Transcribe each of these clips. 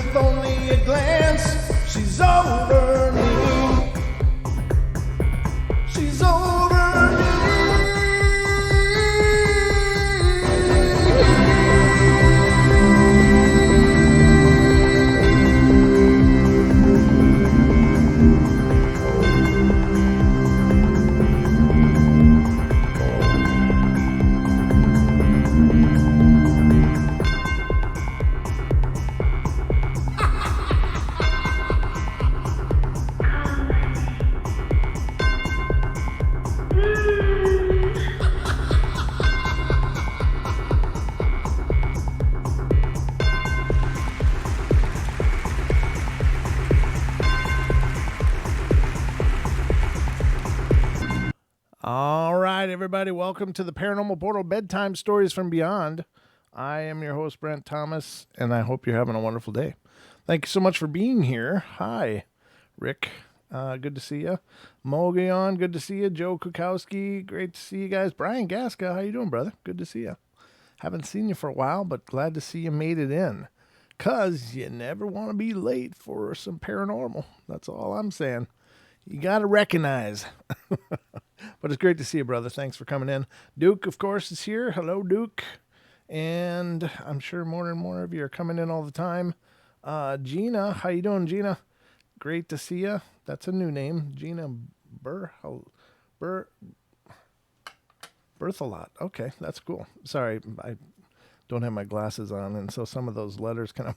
with only a glance. She's over me. She's over me. All right, everybody, welcome to the Paranormal Portal Bedtime Stories from Beyond. I am your host, Brent Thomas, and I hope you're having a wonderful day. Thank you so much for being here. Hi, Rick. Good to see you. Mogion, good to see you. Joe Kukowski, great to see you guys. Brian Gaska, how you doing, brother? Good to see you. Haven't seen you for a while, but glad to see you made it in. Because you never want to be late for some paranormal. That's all I'm saying. You got to recognize. But it's great to see you, brother. Thanks for coming in. Duke, of course, is here. Hello, Duke. And I'm sure more and more of you are coming in all the time. Gina, how you doing, Gina? Great to see you. That's a new name. Gina Berthelot. Okay, that's cool. Sorry, I don't have my glasses on, and so some of those letters kind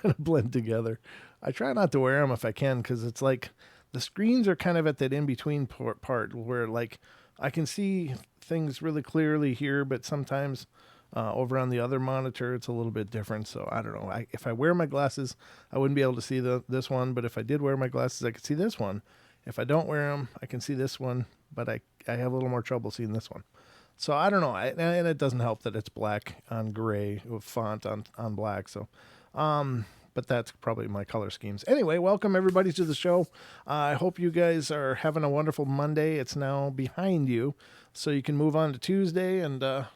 of blend together. I try not to wear them if I can, because it's like the screens are kind of at that in-between part where, like, I can see things really clearly here, but sometimes over on the other monitor, it's a little bit different. So I don't know. If I wear my glasses, I wouldn't be able to see this one. But if I did wear my glasses, I could see this one. If I don't wear them, I can see this one. But I have a little more trouble seeing this one. So I don't know. And it doesn't help that it's black on gray with font on black. So, but that's probably my color schemes. Anyway, welcome everybody to the show. I hope you guys are having a wonderful Monday. It's now behind you, so you can move on to Tuesday, and I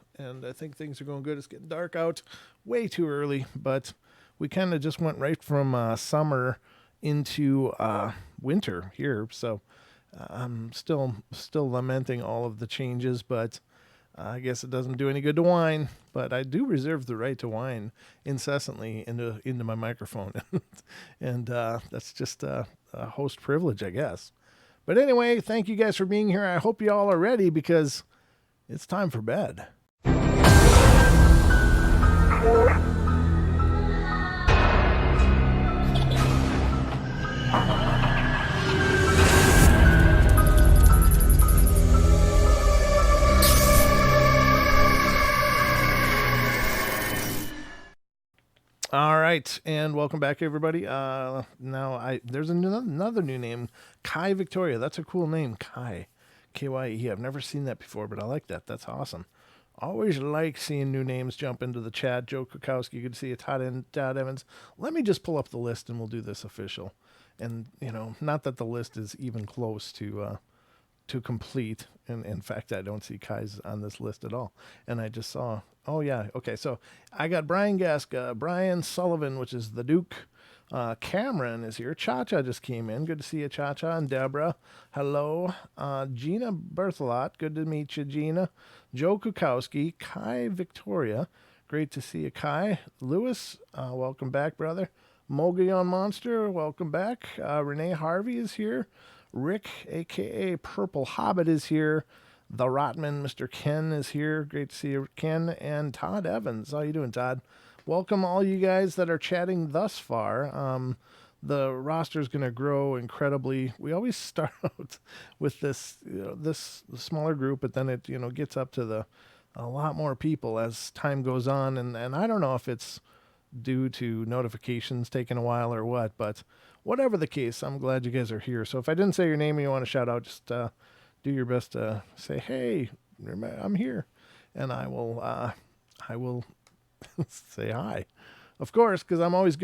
think things are going good. It's getting dark out way too early, but we kind of just went right from summer into winter here. So I'm still lamenting all of the changes, but I guess it doesn't do any good to whine, but I do reserve the right to whine incessantly into my microphone. And that's just a host privilege, I guess. But anyway, thank you guys for being here. I hope you all are ready, because it's time for bed. All right, and welcome back, everybody. Now there's another new name, Kai Victoria. That's a cool name, Kai, K-Y-E. I've never seen that before, but I like that. That's awesome. Always like seeing new names jump into the chat. Joe Kukowski, good to see you. Todd Evans. Let me just pull up the list, and we'll do this official. And not that the list is even close to complete. And in fact, I don't see Kai's on this list at all. And I just saw, oh yeah, okay. So I got Brian Gaska, Brian Sullivan, which is the Duke. Cameron is here. Cha-Cha just came in. Good to see you, Cha-Cha. And Deborah, hello. Gina Berthelot, good to meet you, Gina. Joe Kukowski, Kai Victoria, great to see you, Kai. Lewis, welcome back, brother. Mogion Monster, welcome back. Renee Harvey is here. Rick, a.k.a. Purple Hobbit, is here. The Rotman, Mr. Ken, is here. Great to see you, Ken. And Todd Evans. How you doing, Todd? Welcome all you guys that are chatting thus far. The roster is going to grow incredibly. We always start out with this smaller group, but then it gets up to a lot more people as time goes on. And I don't know if it's due to notifications taking a while or what, but whatever the case, I'm glad you guys are here. So if I didn't say your name and you want to shout out, just do your best to say, hey, I'm here. And I will say hi, of course, because I'm always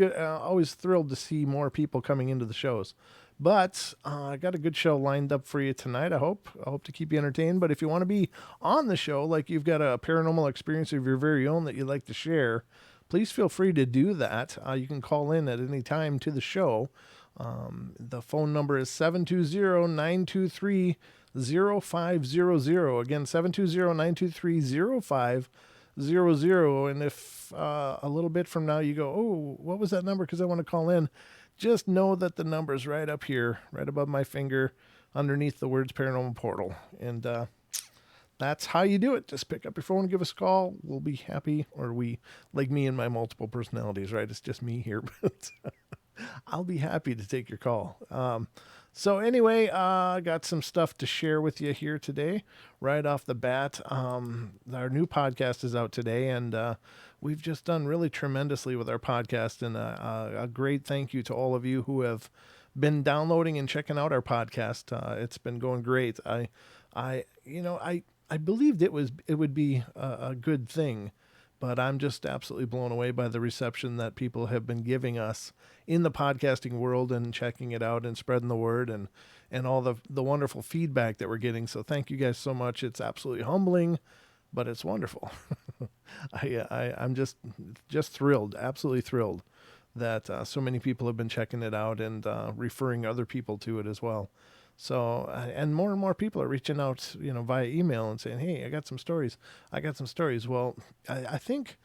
thrilled to see more people coming into the shows. But I got a good show lined up for you tonight. I hope to keep you entertained. But if you want to be on the show, like you've got a paranormal experience of your very own that you'd like to share, please feel free to do that. You can call in at any time to the show. The phone number is 720-923-0500. Again, 720-923-0500. And if a little bit from now you go, oh, what was that number? Because I want to call in. Just know that the number's right up here, right above my finger, underneath the words Paranormal Portal. And that's how you do it. Just pick up your phone and give us a call. We'll be happy. Or we, like me and my multiple personalities, right? It's just me here, but I'll be happy to take your call. So anyway, I got some stuff to share with you here today. Right off the bat, our new podcast is out today, and we've just done really tremendously with our podcast. And a great thank you to all of you who have been downloading and checking out our podcast. It's been going great. I believed it would be a good thing, but I'm just absolutely blown away by the reception that people have been giving us in the podcasting world and checking it out and spreading the word and all the wonderful feedback that we're getting. So thank you guys so much. It's absolutely humbling, but it's wonderful. I'm just thrilled, absolutely thrilled that so many people have been checking it out and referring other people to it as well. So, and more people are reaching out, via email and saying, hey, I got some stories. Well, I think,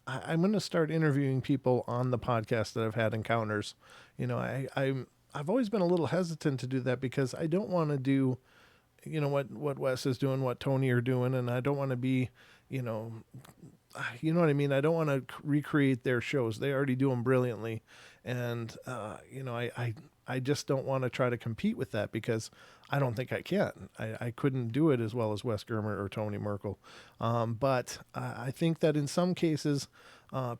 I'm going to start interviewing people on the podcast that I've had encounters. I've always been a little hesitant to do that because I don't want to do, what Wes is doing, what Tony are doing. And I don't want to be, you know what I mean? I don't want to recreate their shows. They already do them brilliantly. And, I just don't want to try to compete with that because I don't think I can. I couldn't do it as well as Wes Germer or Tony Merkel. But I think that in some cases,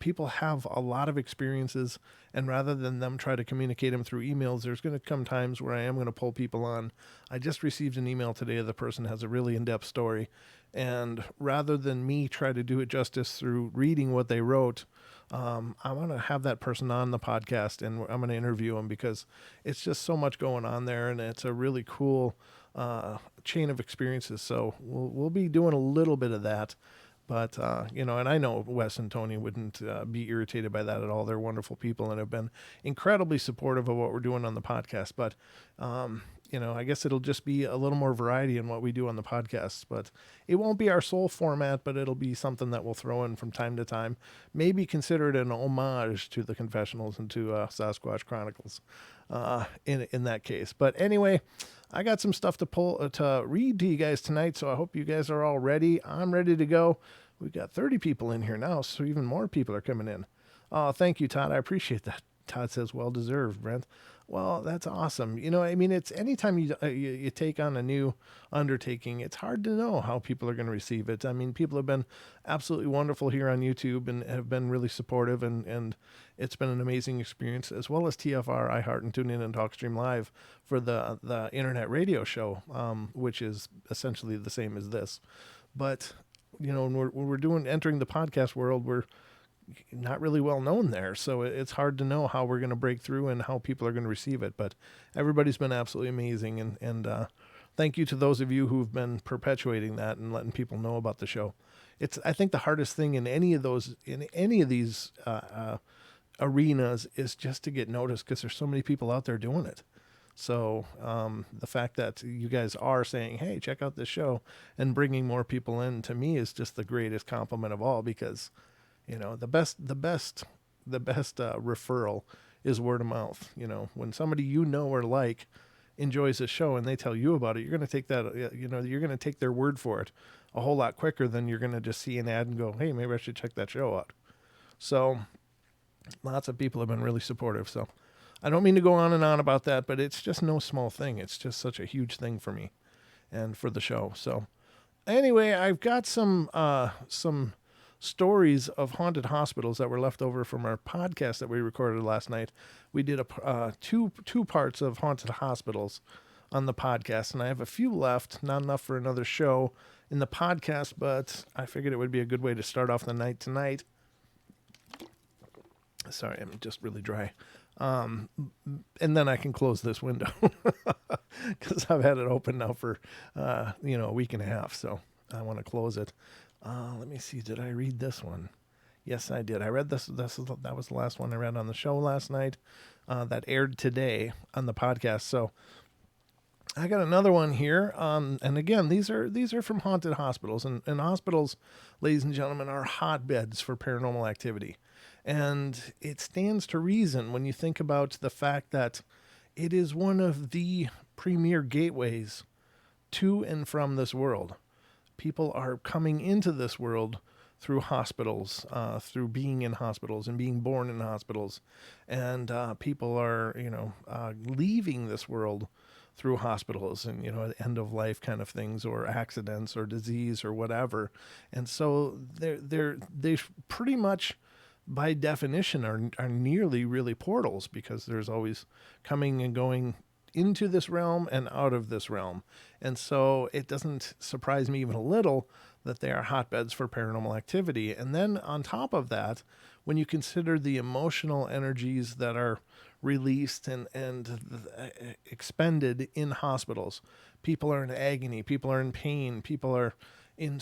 people have a lot of experiences, and rather than them try to communicate them through emails, there's going to come times where I am going to pull people on. I just received an email today. The person has a really in-depth story. And rather than me try to do it justice through reading what they wrote, I want to have that person on the podcast, and I'm going to interview them because it's just so much going on there, and it's a really cool chain of experiences. So we'll be doing a little bit of that, but and I know Wes and Tony wouldn't be irritated by that at all. They're wonderful people and have been incredibly supportive of what we're doing on the podcast. But I guess it'll just be a little more variety in what we do on the podcast, but it won't be our sole format, but it'll be something that we'll throw in from time to time. Maybe consider it an homage to the Confessionals and to Sasquatch Chronicles in that case. But anyway, I got some stuff to read to you guys tonight, so I hope you guys are all ready. I'm ready to go. We've got 30 people in here now, so even more people are coming in. Oh, thank you, Todd. I appreciate that. Todd says, well deserved, Brent. Well, that's awesome. It's anytime you take on a new undertaking, it's hard to know how people are going to receive it. I mean, people have been absolutely wonderful here on YouTube and have been really supportive, and it's been an amazing experience, as well as TFR, iHeart, and TuneIn and TalkStream Live for the internet radio show, which is essentially the same as this. But, when we're entering the podcast world, we're not really well known there, so it's hard to know how we're going to break through and how people are going to receive it. But everybody's been absolutely amazing, and thank you to those of you who've been perpetuating that and letting people know about the show. I think the hardest thing in any of these arenas is just to get noticed, because there's so many people out there doing it. So the fact that you guys are saying, hey, check out this show, and bringing more people in, to me is just the greatest compliment of all, because the best referral is word of mouth. When somebody or like enjoys a show and they tell you about it, you're going to take that, you're going to take their word for it a whole lot quicker than you're going to just see an ad and go, hey, maybe I should check that show out. So lots of people have been really supportive. So I don't mean to go on and on about that, but it's just no small thing. It's just such a huge thing for me and for the show. So anyway, I've got some stories of haunted hospitals that were left over from our podcast that we recorded last night. We did two parts of haunted hospitals on the podcast, and I have a few left, not enough for another show in the podcast, but I figured it would be a good way to start off the night tonight. Sorry, I'm just really dry. And then I can close this window because I've had it open now for, a week and a half. So I want to close it. Let me see. Did I read this one? Yes, I did. I read this. That was the last one I read on the show last night. That aired today on the podcast. So I got another one here. And again, these are from haunted hospitals, and hospitals, ladies and gentlemen, are hotbeds for paranormal activity. And it stands to reason when you think about the fact that it is one of the premier gateways to and from this world. People are coming into this world through hospitals, through being in hospitals and being born in hospitals. And people are, leaving this world through hospitals and, end of life kind of things, or accidents or disease or whatever. And so they pretty much, by definition, are nearly really portals, because there's always coming and going into this realm and out of this realm. And so it doesn't surprise me even a little that they are hotbeds for paranormal activity. And then on top of that, when you consider the emotional energies that are released and expended in hospitals, people are in agony, people are in pain, people are in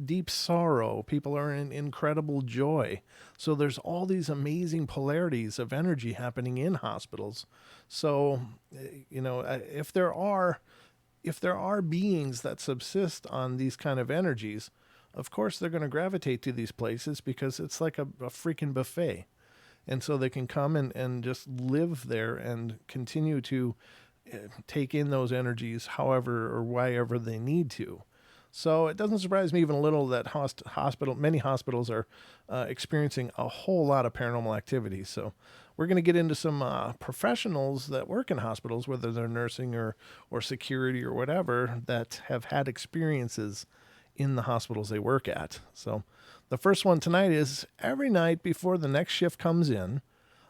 deep sorrow, people are in incredible joy. So there's all these amazing polarities of energy happening in hospitals. So, if there are beings that subsist on these kind of energies, of course they're going to gravitate to these places, because it's like a freaking buffet. And so they can come and just live there and continue to take in those energies however or wherever they need to. So it doesn't surprise me even a little that many hospitals are experiencing a whole lot of paranormal activity. So we're going to get into some professionals that work in hospitals, whether they're nursing or security or whatever, that have had experiences in the hospitals they work at. So the first one tonight is: every night before the next shift comes in,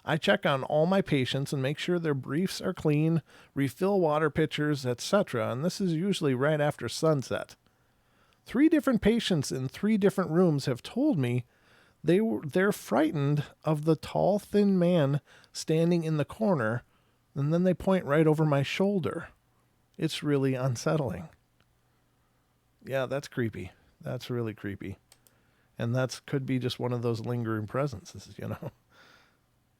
I check on all my patients and make sure their briefs are clean, refill water pitchers, etc. And this is usually right after sunset. 3 different patients in 3 different rooms have told me they're frightened of the tall, thin man standing in the corner, and then they point right over my shoulder. It's really unsettling. Yeah, that's creepy. That's really creepy. And that could be just one of those lingering presences,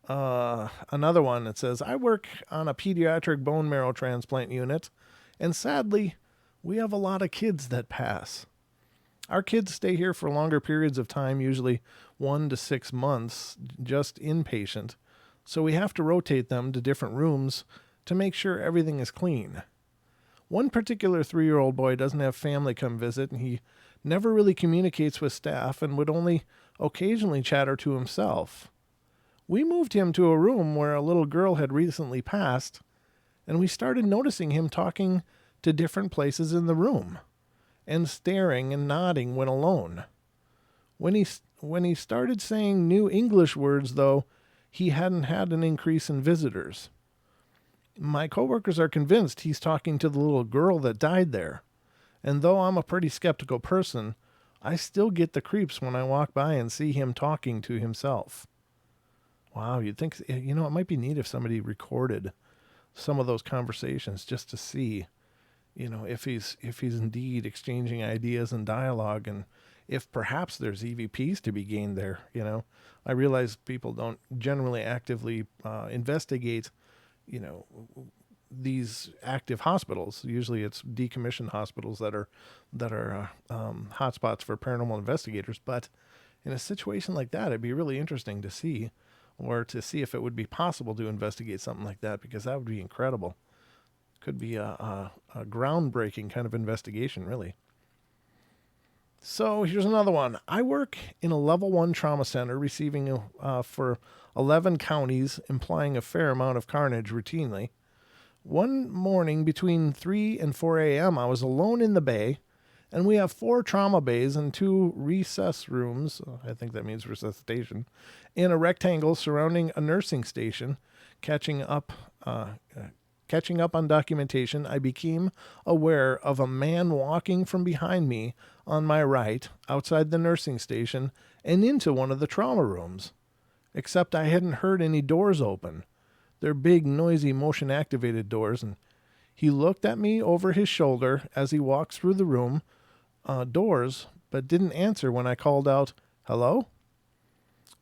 Another one that says, I work on a pediatric bone marrow transplant unit, and sadly, we have a lot of kids that pass. Our kids stay here for longer periods of time, usually 1 to 6 months, just inpatient. So we have to rotate them to different rooms to make sure everything is clean. One particular 3-year-old boy doesn't have family come visit, and he never really communicates with staff and would only occasionally chatter to himself. We moved him to a room where a little girl had recently passed, and we started noticing him talking to different places in the room and staring and nodding when alone. When he started saying new English words, though, he hadn't had an increase in visitors. My coworkers are convinced he's talking to the little girl that died there. And though I'm a pretty skeptical person, I still get the creeps when I walk by and see him talking to himself. Wow, you'd think, it might be neat if somebody recorded some of those conversations just to see, if he's indeed exchanging ideas and dialogue, and if perhaps there's EVPs to be gained there. I realize people don't generally actively investigate, these active hospitals. Usually it's decommissioned hospitals that are hotspots for paranormal investigators. But in a situation like that, it'd be really interesting to see if it would be possible to investigate something like that, because that would be incredible. Could be a groundbreaking kind of investigation, really. So here's another one. I work in a level 1 trauma center, receiving for 11 counties, implying a fair amount of carnage routinely. One morning between 3 and 4 a.m., I was alone in the bay, and we have 4 trauma bays and 2 recess rooms, I think that means resuscitation, in a rectangle surrounding a nursing station. Catching up on documentation, I became aware of a man walking from behind me on my right, outside the nursing station, and into one of the trauma rooms. Except I hadn't heard any doors open. They're big, noisy, motion-activated doors, and he looked at me over his shoulder as he walked through the room doors, but didn't answer when I called out, "Hello?"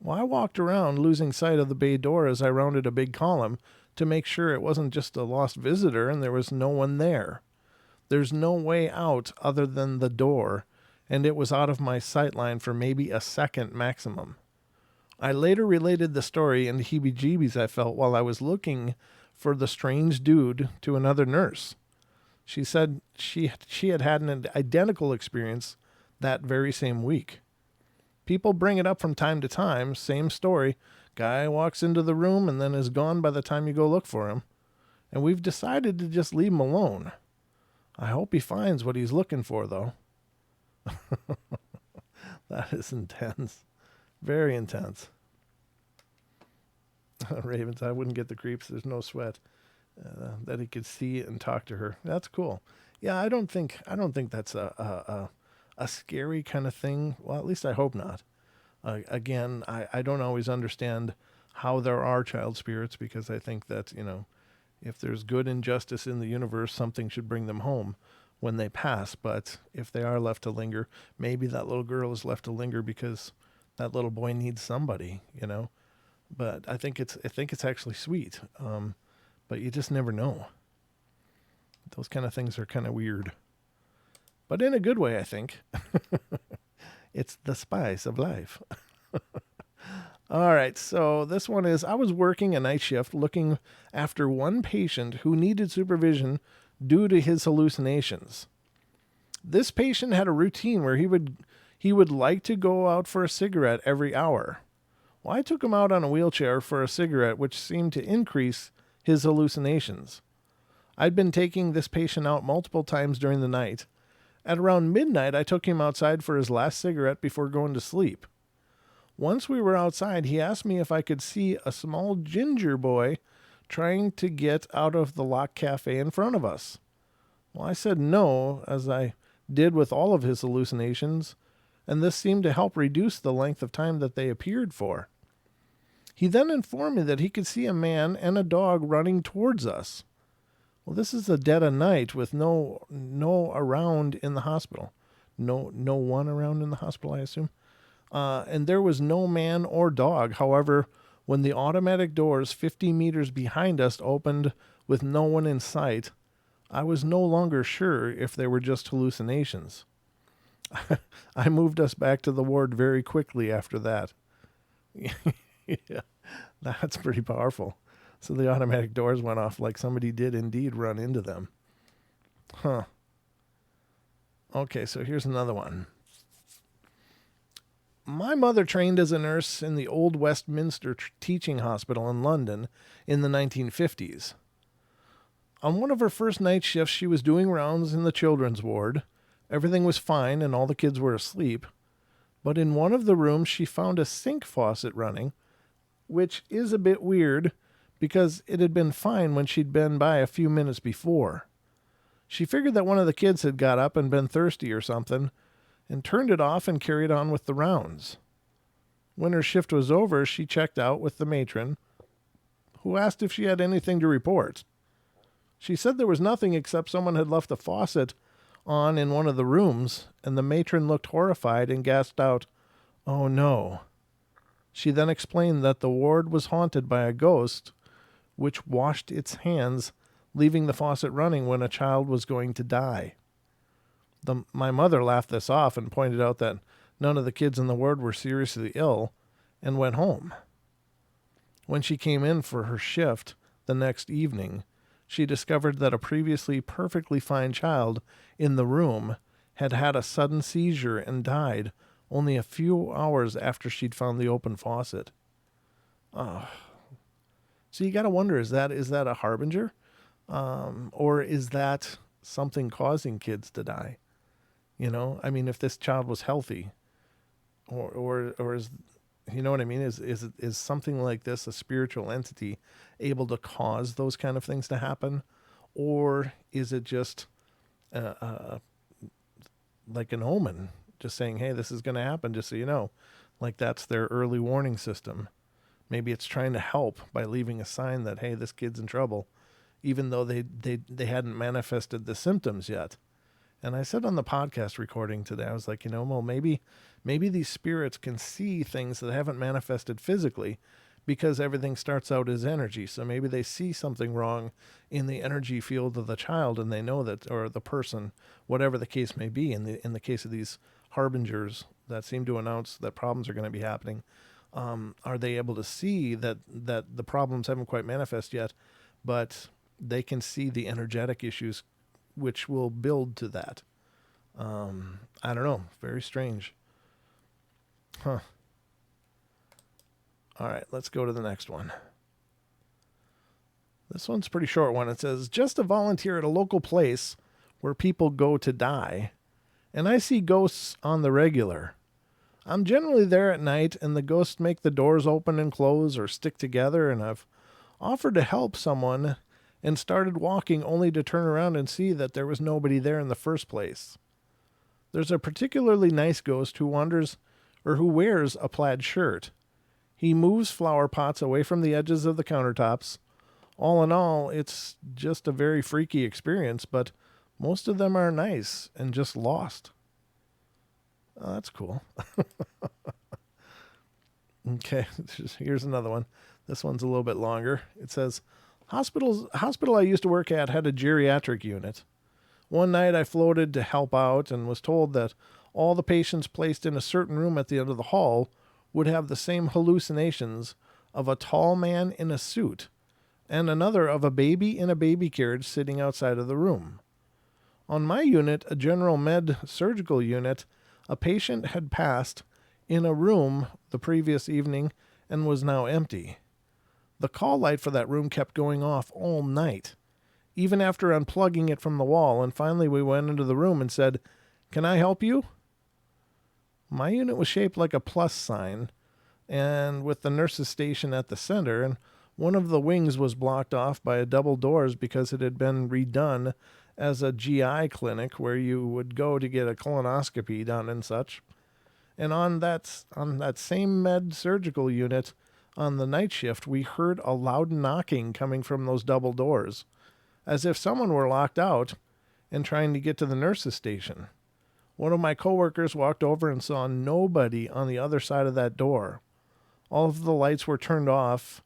Well, I walked around, losing sight of the bay door as I rounded a big column to make sure it wasn't just a lost visitor and there was no one there. There's no way out other than the door, and it was out of my sight line for maybe a second maximum. I later related the story and the heebie-jeebies I felt while I was looking for the strange dude to another nurse. She said she had had an identical experience that very same week. People bring it up from time to time, same story. Guy walks into the room and then is gone by the time you go look for him. And we've decided to just leave him alone. I hope he finds what he's looking for, though. That is intense. Very intense. Ravens, I wouldn't get the creeps. There's no sweat. That he could see and talk to her. That's cool. Yeah, I don't think that's a scary kind of thing. Well, at least I hope not. Again, I don't always understand how there are child spirits, because I think that, if there's good and justice in the universe, something should bring them home when they pass. But if they are left to linger, maybe that little girl is left to linger because that little boy needs somebody, But I think it's actually sweet. But you just never know. Those kind of things are kind of weird. But in a good way, I think. It's the spice of life. All right, so this one is, I was working a night shift looking after one patient who needed supervision due to his hallucinations. This patient had a routine where he would like to go out for a cigarette every hour. Well, I took him out on a wheelchair for a cigarette, which seemed to increase his hallucinations. I'd been taking this patient out multiple times during the night. At around midnight, I took him outside for his last cigarette before going to sleep. Once we were outside, he asked me if I could see a small ginger boy trying to get out of the locked cafe in front of us. Well, I said no, as I did with all of his hallucinations, and this seemed to help reduce the length of time that they appeared for. He then informed me that he could see a man and a dog running towards us. Well, this is a dead of night with no around in the hospital. No one around in the hospital, I assume. And there was no man or dog. However, when the automatic doors 50 meters behind us opened with no one in sight, I was no longer sure if they were just hallucinations. I moved us back to the ward very quickly after that. Yeah, that's pretty powerful. So the automatic doors went off like somebody did indeed run into them. Huh. Okay, so here's another one. My mother trained as a nurse in the Old Westminster Teaching Hospital in London in the 1950s. On one of her first night shifts, she was doing rounds in the children's ward. Everything was fine and all the kids were asleep. But in one of the rooms, she found a sink faucet running, which is a bit weird because it had been fine when she'd been by a few minutes before. She figured that one of the kids had got up and been thirsty or something, and turned it off and carried on with the rounds. When her shift was over, she checked out with the matron, who asked if she had anything to report. She said there was nothing except someone had left the faucet on in one of the rooms, and the matron looked horrified and gasped out, "Oh no." She then explained that the ward was haunted by a ghost, which washed its hands, leaving the faucet running when a child was going to die. My mother laughed this off and pointed out that none of the kids in the ward were seriously ill and went home. When she came in for her shift the next evening, she discovered that a previously perfectly fine child in the room had had a sudden seizure and died only a few hours after she'd found the open faucet. So you got to wonder, is that a harbinger? Or is that something causing kids to die? I mean, if this child was healthy, or is, you know what I mean? Is something like this, a spiritual entity, able to cause those kind of things to happen? Or is it just like an omen, just saying, hey, this is going to happen, just so you know? Like that's their early warning system. Maybe it's trying to help by leaving a sign that, hey, this kid's in trouble, even though they hadn't manifested the symptoms yet. And I said on the podcast recording today, I was like, well, maybe these spirits can see things that haven't manifested physically because everything starts out as energy. So maybe they see something wrong in the energy field of the child, and they know that, or the person, whatever the case may be. In the case of these harbingers that seem to announce that problems are going to be happening, are they able to see that the problems haven't quite manifest yet, but they can see the energetic issues which will build to that? I don't know. Very strange. Huh. All right, let's go to the next one. This one's a pretty short one. It says, just a volunteer at a local place where people go to die, and I see ghosts on the regular. I'm generally there at night, and the ghosts make the doors open and close or stick together, and I've offered to help someone and started walking only to turn around and see that there was nobody there in the first place. There's a particularly nice ghost who wears a plaid shirt. He moves flower pots away from the edges of the countertops. All in all, it's just a very freaky experience, but most of them are nice and just lost. Oh, that's cool. Okay, here's another one. This one's a little bit longer. It says, hospital I used to work at had a geriatric unit. One night I floated to help out and was told that all the patients placed in a certain room at the end of the hall would have the same hallucinations of a tall man in a suit and another of a baby in a baby carriage sitting outside of the room. On my unit, a general med surgical unit, a patient had passed in a room the previous evening and was now empty. The call light for that room kept going off all night, even after unplugging it from the wall, and finally we went into the room and said, "Can I help you?" My unit was shaped like a plus sign, and with the nurse's station at the center, and one of the wings was blocked off by double doors because it had been redone as a GI clinic where you would go to get a colonoscopy done and such. And on that same med surgical unit, on the night shift, we heard a loud knocking coming from those double doors, as if someone were locked out and trying to get to the nurse's station. One of my coworkers walked over and saw nobody on the other side of that door. All of the lights were turned off.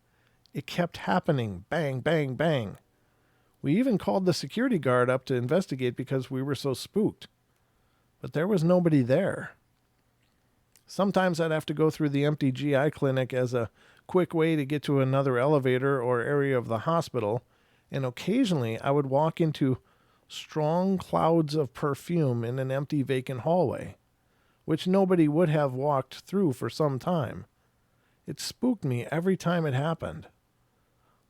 It kept happening. Bang, bang, bang. We even called the security guard up to investigate because we were so spooked. But there was nobody there. Sometimes I'd have to go through the empty GI clinic as a quick way to get to another elevator or area of the hospital, and occasionally I would walk into strong clouds of perfume in an empty vacant hallway, which nobody would have walked through for some time. It spooked me every time it happened.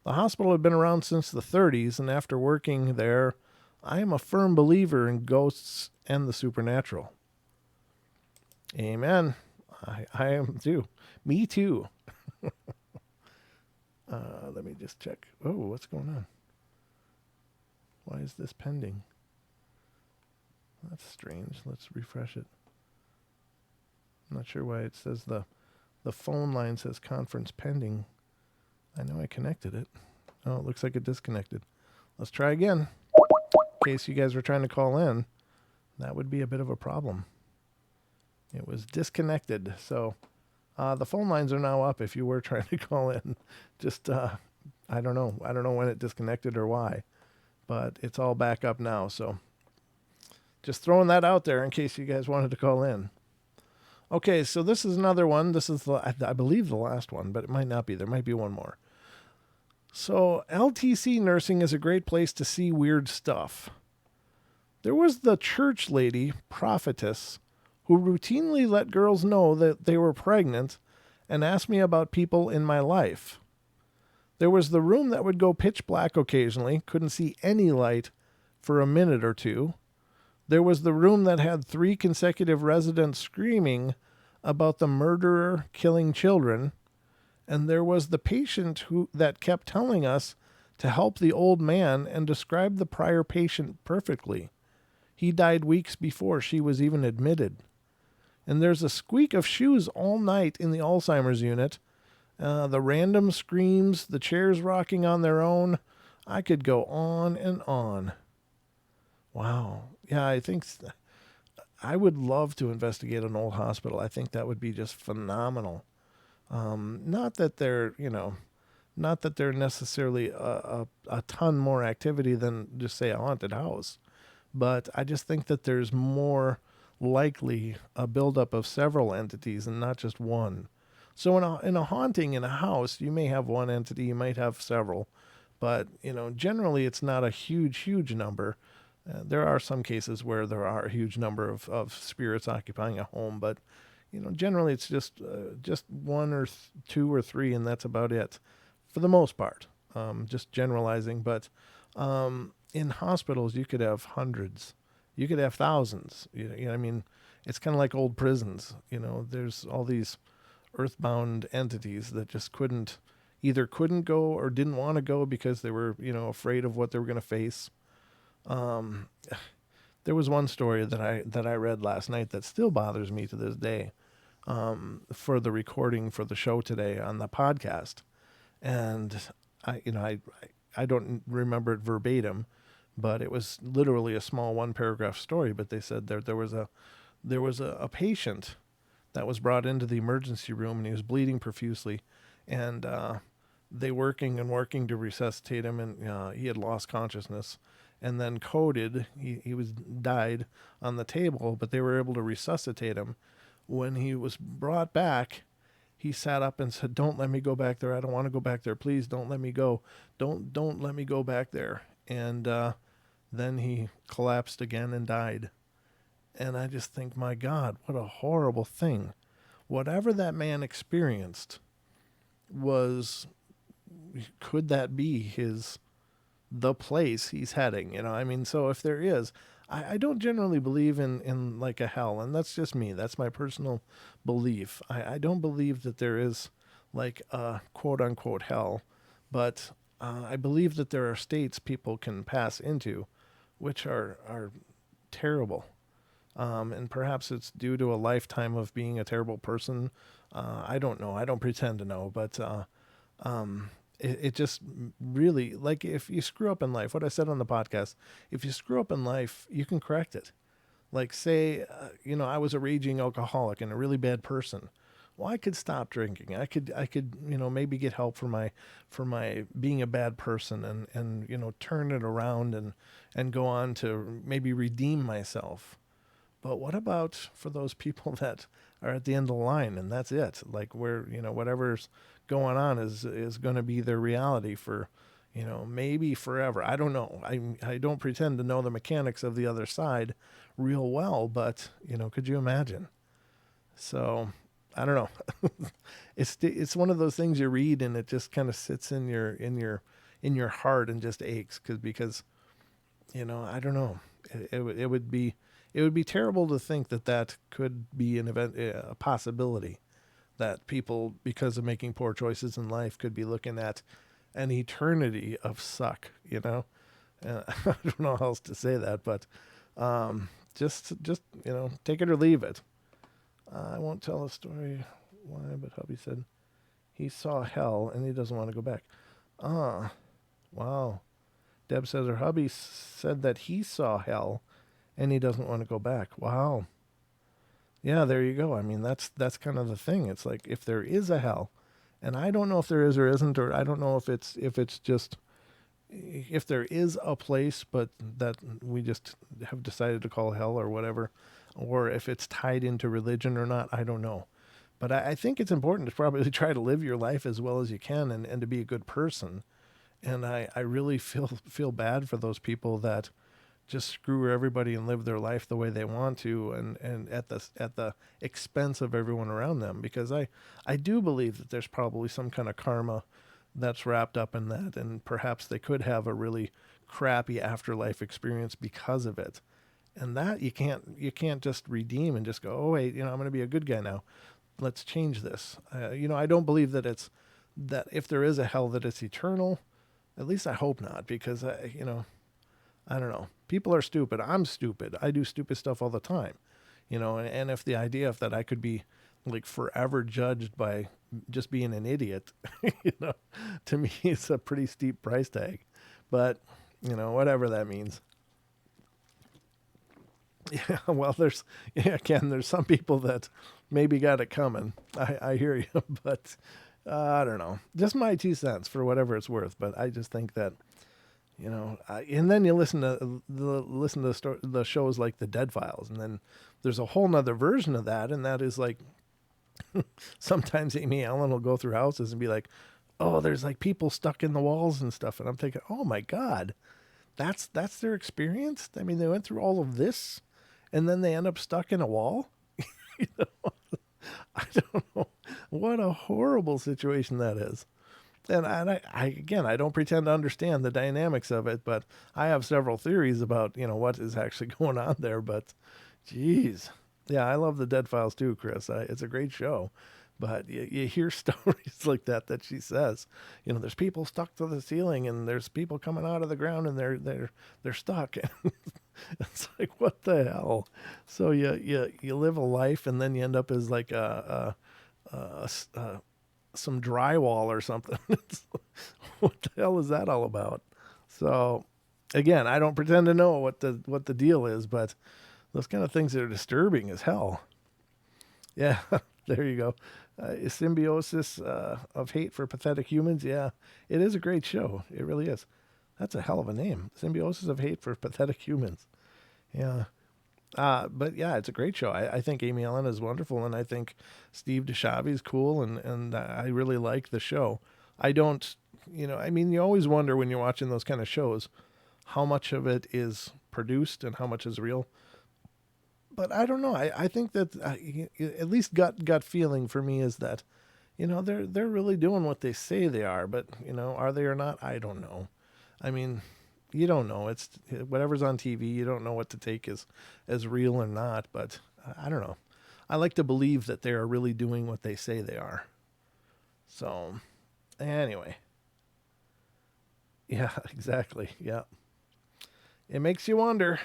The hospital had been around since the 30s, and after working there, I am a firm believer in ghosts and the supernatural. Amen. I am too. Me too. Let me just check. Oh, what's going on? Why is this pending? That's strange. Let's refresh it. I'm not sure why it says the phone line says conference pending. I know I connected it. Oh, it looks like it disconnected. Let's try again. In case you guys were trying to call in, that would be a bit of a problem. It was disconnected. So the phone lines are now up if you were trying to call in. Just, I don't know. I don't know when it disconnected or why. But it's all back up now. So just throwing that out there in case you guys wanted to call in. Okay, so this is another one. This is, I believe, the last one, but it might not be. There might be one more. So LTC nursing is a great place to see weird stuff. There was the church lady, prophetess, who routinely let girls know that they were pregnant and asked me about people in my life. There was the room that would go pitch black occasionally, couldn't see any light for a minute or two. There was the room that had 3 consecutive residents screaming about the murderer killing children. And there was the patient that kept telling us to help the old man and described the prior patient perfectly. He died weeks before she was even admitted. And there's a squeak of shoes all night in the Alzheimer's unit. The random screams, the chairs rocking on their own. I could go on and on. Wow. Yeah, I would love to investigate an old hospital. I think that would be just phenomenal. Not that not that they're necessarily a ton more activity than just say a haunted house, but I just think that there's more likely a buildup of several entities and not just one. So in a haunting in a house, you may have one entity, you might have several, but generally it's not a huge number. There are some cases where there are a huge number of spirits occupying a home, but generally it's just one or two or three, and that's about it, for the most part. Just generalizing, but in hospitals you could have hundreds, you could have thousands. I mean, it's kind of like old prisons. There's all these earthbound entities that just couldn't go or didn't want to go because they were afraid of what they were going to face. Um, there was one story that I read last night that still bothers me to this day. For the recording for the show today on the podcast, and I don't remember it verbatim, but it was literally a small one paragraph story. But they said there was a patient that was brought into the emergency room, and he was bleeding profusely, and they working to resuscitate him, and he had lost consciousness, and then coded. He was died on the table, but they were able to resuscitate him. When he was brought back, he sat up and said, "Don't let me go back there. I don't want to go back there. Please don't let me go. Don't let me go back there." And then he collapsed again and died. And I just think, my God, what a horrible thing. Whatever that man experienced was, could that be the place he's heading? I mean, so if there is, I don't generally believe in like a hell, and that's just me. That's my personal belief. I don't believe that there is like a quote unquote hell, but I believe that there are states people can pass into, which are terrible. And perhaps it's due to a lifetime of being a terrible person. I don't know. I don't pretend to know, but it just really, like, if you screw up in life, what I said on the podcast, if you screw up in life, you can correct it. Like, say, I was a raging alcoholic and a really bad person. Well, I could stop drinking. I could, maybe get help for my being a bad person, and turn it around and go on to maybe redeem myself. But what about for those people that are at the end of the line and that's it? Like, where, whatever's going on is going to be their reality for, maybe forever. I don't know. I don't pretend to know the mechanics of the other side real well, but, could you imagine? So, I don't know. It's one of those things you read and it just kind of sits in your heart and just aches because I don't know. It would be terrible to think that could be an event, a possibility, that people, because of making poor choices in life, could be looking at an eternity of suck. I don't know how else to say that, but just take it or leave it. I won't tell a story why, but hubby said he saw hell and he doesn't want to go back. Ah, wow. Deb says her hubby said that he saw hell and he doesn't want to go back. Wow. Yeah, there you go. I mean, that's kind of the thing. It's like, if there is a hell, and I don't know if there is or isn't, or I don't know if it's just, if there is a place, but that we just have decided to call hell or whatever, or if it's tied into religion or not, I don't know. But I think it's important to probably try to live your life as well as you can, and to be a good person. And I really feel bad for those people that just screw everybody and live their life the way they want to, and at the expense of everyone around them, because I do believe that there's probably some kind of karma that's wrapped up in that, and perhaps they could have a really crappy afterlife experience because of it. And that you can't just redeem and just go, "Oh wait, I'm going to be a good guy now. Let's change this." I don't believe that if there is a hell, that it's eternal. At least I hope not, because I don't know. People are stupid. I'm stupid. I do stupid stuff all the time. And if the idea of that I could be like forever judged by just being an idiot, to me it's a pretty steep price tag. But, whatever that means. Yeah, well, there's some people that maybe got it coming. I hear you, but I don't know. Just my 2 cents for whatever it's worth. But I just think that and then you listen to the shows like the Dead Files, and then there's a whole nother version of that, and that is like sometimes Amy Allen will go through houses and be like, "Oh, there's like people stuck in the walls and stuff," and I'm thinking, "Oh my God, that's their experience. I mean, they went through all of this, and then they end up stuck in a wall." You know, I don't know what a horrible situation that is. And again, I don't pretend to understand the dynamics of it, but I have several theories about what is actually going on there. But, geez, yeah, I love the Dead Files too, Chris. It's a great show, but you hear stories like that she says. There's people stuck to the ceiling, and there's people coming out of the ground, and they're stuck. It's like, what the hell? So you live a life, and then you end up as like some drywall or something. What the hell is that all about? So again, I don't pretend to know what the deal is, but those kind of things are disturbing as hell. Yeah, there you go. Symbiosis of hate for pathetic humans. Yeah, it is a great show. It really is. That's a hell of a name. Symbiosis of hate for pathetic humans. Yeah. But yeah, it's a great show. I think Amy Allen is wonderful, and I think Steve DeShavi is cool, and I really like the show. I don't, I mean, you always wonder when you're watching those kind of shows how much of it is produced and how much is real. But I don't know. I think that at least gut feeling for me is that, they're really doing what they say they are. But are they or not? I don't know. I mean, you don't know. It's whatever's on TV. You don't know what to take as real or not. But I don't know. I like to believe that they are really doing what they say they are. So, anyway. Yeah, exactly. Yeah. It makes you wonder,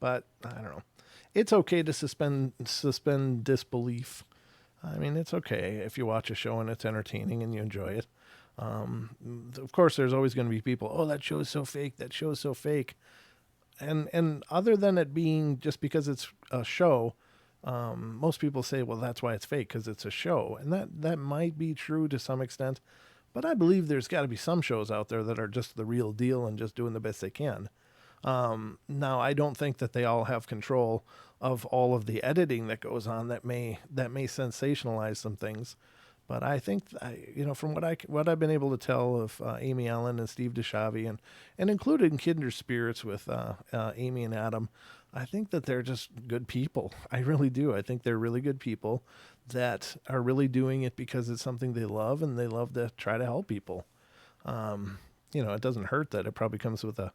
but I don't know. It's okay to suspend disbelief. I mean, it's okay if you watch a show and it's entertaining and you enjoy it. Of course, there's always going to be people. Oh, that show is so fake. That show is so fake. And other than it being just because it's a show, most people say, well, that's why it's fake because it's a show, and that might be true to some extent. But I believe there's got to be some shows out there that are just the real deal and just doing the best they can. Now, I don't think that they all have control of all of the editing that goes on that may sensationalize some things. But I think, from what I've been able to tell of Amy Allen and Steve DeShavi, and including Kindred Spirits with Amy and Adam, I think that they're just good people. I really do. I think they're really good people that are really doing it because it's something they love, and they love to try to help people. It doesn't hurt that it probably comes with a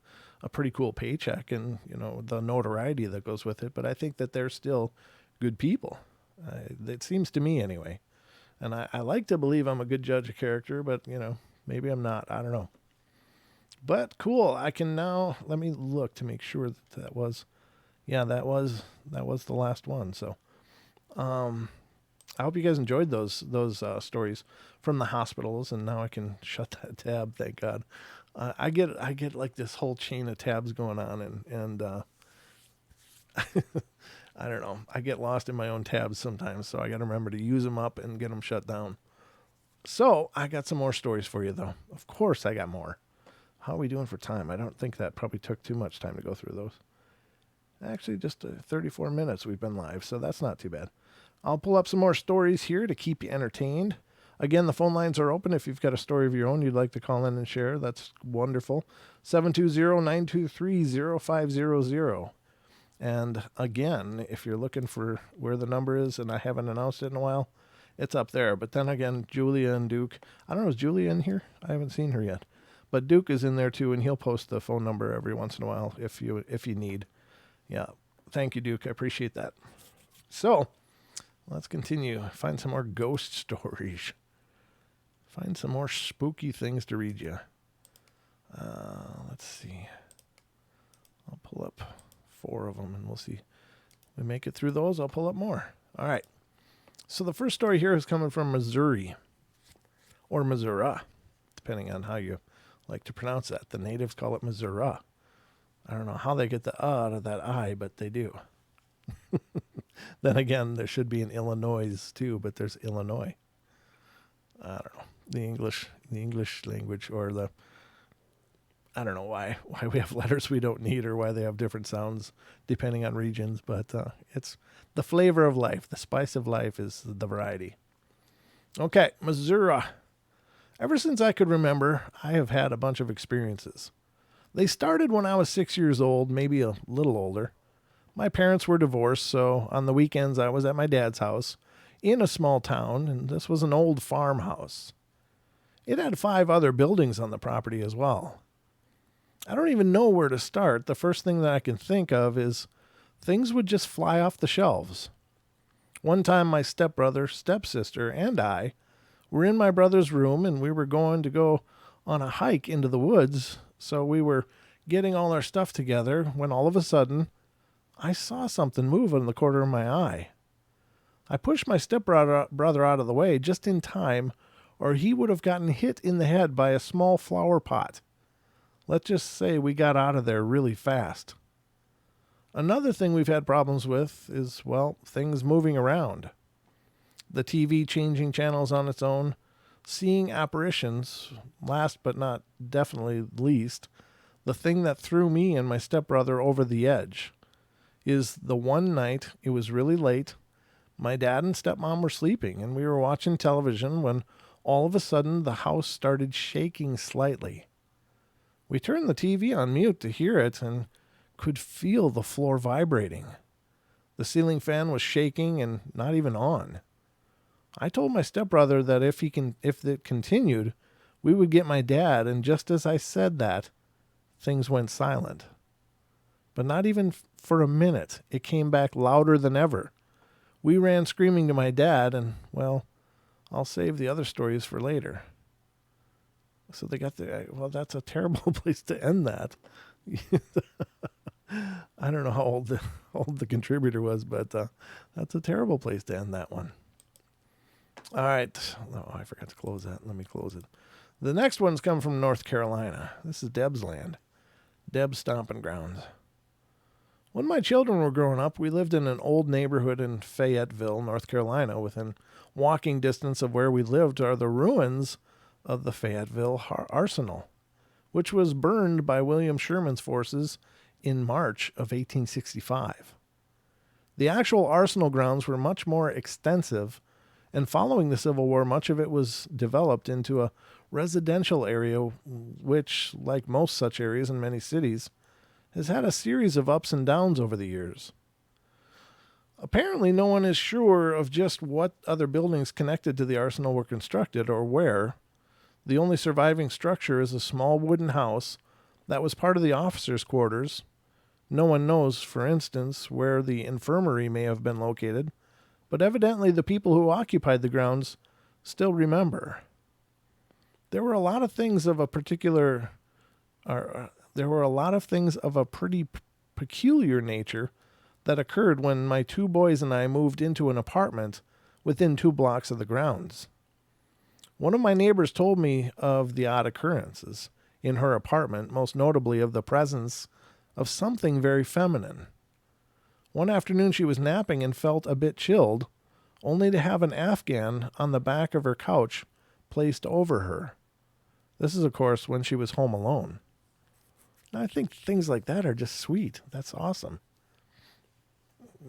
pretty cool paycheck and, the notoriety that goes with it. But I think that they're still good people. It seems to me anyway. And I like to believe I'm a good judge of character, but, maybe I'm not. I don't know. But cool. I can now, let me look to make sure that was, yeah, that was the last one. So, I hope you guys enjoyed those stories from the hospitals, and now I can shut that tab. Thank God. I get like this whole chain of tabs going on, and I don't know. I get lost in my own tabs sometimes, so I got to remember to use them up and get them shut down. So I got some more stories for you, though. Of course, I got more. How are we doing for time? I don't think that probably took too much time to go through those. Actually, just 34 minutes we've been live, so that's not too bad. I'll pull up some more stories here to keep you entertained. Again, the phone lines are open. If you've got a story of your own you'd like to call in and share, that's wonderful. 720-923-0500. And again, if you're looking for where the number is, and I haven't announced it in a while, it's up there. But then again, Julia and Duke, I don't know, is Julia in here? I haven't seen her yet. But Duke is in there too, and he'll post the phone number every once in a while if you need. Yeah. Thank you, Duke. I appreciate that. So, let's continue. Find some more ghost stories. Find some more spooky things to read you. Let's see. I'll pull up 4 of them, and we'll see. We make it through those, I'll pull up more. All right. So the first story here is coming from Missouri, or Missouri, depending on how you like to pronounce that. The natives call it Missouri. I don't know how they get the out of that I, but they do. Then again, there should be an Illinois too, but there's Illinois. I don't know. The English language, or I don't know why we have letters we don't need, or why they have different sounds depending on regions, but it's the flavor of life. The spice of life is the variety. Okay, Missouri. Ever since I could remember, I have had a bunch of experiences. They started when I was 6 years old, maybe a little older. My parents were divorced, so on the weekends I was at my dad's house in a small town, and this was an old farmhouse. It had 5 other buildings on the property as well. I don't even know where to start. The first thing that I can think of is things would just fly off the shelves. One time my stepbrother, stepsister, and I were in my brother's room, and we were going to go on a hike into the woods, so we were getting all our stuff together when all of a sudden I saw something move in the corner of my eye. I pushed my stepbrother out of the way just in time, or he would have gotten hit in the head by a small flower pot. Let's just say we got out of there really fast. Another thing we've had problems with is, well, things moving around. The TV changing channels on its own, seeing apparitions, last but not definitely least, the thing that threw me and my stepbrother over the edge is the one night, it was really late, my dad and stepmom were sleeping and we were watching television when all of a sudden the house started shaking slightly. We turned the TV on mute to hear it and could feel the floor vibrating. The ceiling fan was shaking and not even on. I told my stepbrother that if it continued, we would get my dad, and just as I said that, things went silent. But not even for a minute. It came back louder than ever. We ran screaming to my dad, and, well, I'll save the other stories for later. So they got well, that's a terrible place to end that. I don't know how old the contributor was, but that's a terrible place to end that one. All right. Oh, I forgot to close that. Let me close it. The next one's come from North Carolina. This is Deb's land. Deb's stomping grounds. When my children were growing up, we lived in an old neighborhood in Fayetteville, North Carolina. Within walking distance of where we lived are the ruins of the Fayetteville Arsenal, which was burned by William Sherman's forces in March of 1865. The actual arsenal grounds were much more extensive, and following the Civil War, much of it was developed into a residential area, which, like most such areas in many cities, has had a series of ups and downs over the years. Apparently, no one is sure of just what other buildings connected to the arsenal were constructed or where. The only surviving structure is a small wooden house that was part of the officers' quarters. No one knows, for instance, where the infirmary may have been located, but evidently the people who occupied the grounds still remember. There were a lot of things of a pretty peculiar nature that occurred when my 2 boys and I moved into an apartment within 2 blocks of the grounds. One of my neighbors told me of the odd occurrences in her apartment, most notably of the presence of something very feminine. One afternoon she was napping and felt a bit chilled, only to have an Afghan on the back of her couch placed over her. This is, of course, when she was home alone. I think things like that are just sweet. That's awesome.